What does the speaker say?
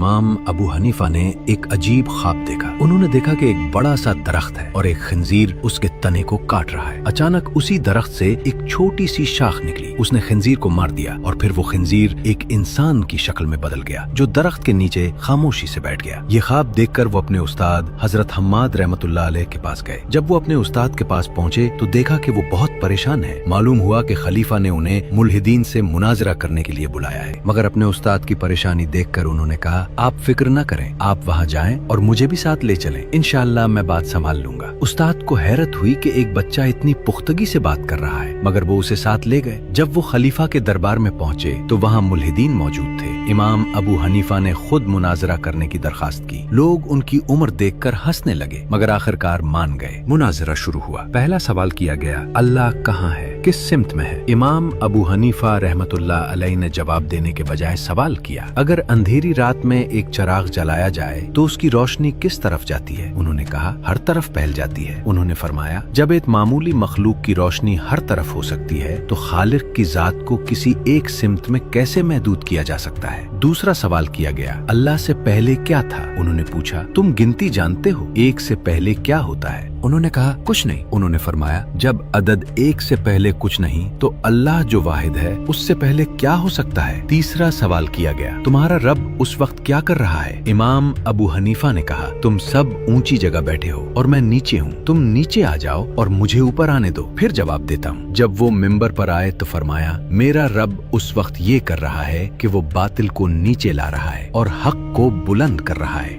इमाम अबू हनीफा ने एक अजीब ख्वाब देखा। उन्होंने देखा कि एक बड़ा सा दरख्त है और एक खंजीर उसके तने को काट रहा है। अचानक उसी दरख्त से एक छोटी सी शाख निकली। उसने खंजीर को मार दिया और फिर वो खंजीर एक इंसान की शक्ल में बदल गया जो दरख्त के नीचे खामोशी से बैठ गया। ये ख्वाब देखकर वो अपने उस्ताद हजरत हम्माद रहमतुल्लाह अलैह के पास गए। जब वो अपने उस्ताद के पास पहुंचे तो देखा कि वो बहुत परेशान है। मालूम हुआ कि खलीफा ने उन्हें मुल्हिदीन से मुनाजरा करने के लिए बुलाया है। मगर अपने उस्ताद की परेशानी देखकर उन्होंने कहा, आप फिक्र न करें, आप वहाँ जाएं और मुझे भी साथ ले चलें। इंशाअल्लाह मैं बात संभाल लूंगा। उस्ताद को हैरत हुई कि एक बच्चा इतनी पुख्तगी से बात कर रहा है, मगर वो उसे साथ ले गए। जब वो खलीफा के दरबार में पहुंचे तो वहाँ मुल्हिदीन मौजूद थे। इमाम अबू हनीफा ने खुद मुनाजरा करने की दरखास्त की। लोग उनकी उम्र देखकर हंसने लगे, मगर आखिरकार मान गए। मुनाजरा शुरू हुआ। पहला सवाल किया गया, अल्लाह कहाँ है, किस सिमत में है? इमाम अबू हनीफा रहमतुल्लाह अलैह ने जवाब देने के बजाय सवाल किया, अगर अंधेरी रात में एक चिराग जलाया जाए तो उसकी रोशनी किस तरफ जाती है? उन्होंने कहा, हर तरफ फैल जाती है। उन्होंने फरमाया, जब एक मामूली मखलूक की रोशनी हर तरफ हो सकती है तो खालिक की जात को किसी एक सिमत में कैसे महदूद किया जा सकता है? दूसरा सवाल किया गया, अल्लाह से पहले क्या था? उन्होंने पूछा, तुम गिनती जानते हो, एक से पहले क्या होता है? उन्होंने कहा, कुछ नहीं। उन्होंने फरमाया, जब अदद एक से पहले कुछ नहीं तो अल्लाह जो वाहिद है उससे पहले क्या हो सकता है? तीसरा सवाल किया गया, तुम्हारा रब उस वक्त क्या कर रहा है? इमाम अबू हनीफा ने कहा, तुम सब ऊंची जगह बैठे हो और मैं नीचे हूँ, तुम नीचे आ जाओ और मुझे ऊपर आने दो, फिर जवाब देता हूँ। जब वो मिंबर पर आए तो फरमाया, मेरा रब उस वक्त ये कर रहा है कि वो बातिल को नीचे ला रहा है और हक को बुलंद कर रहा है।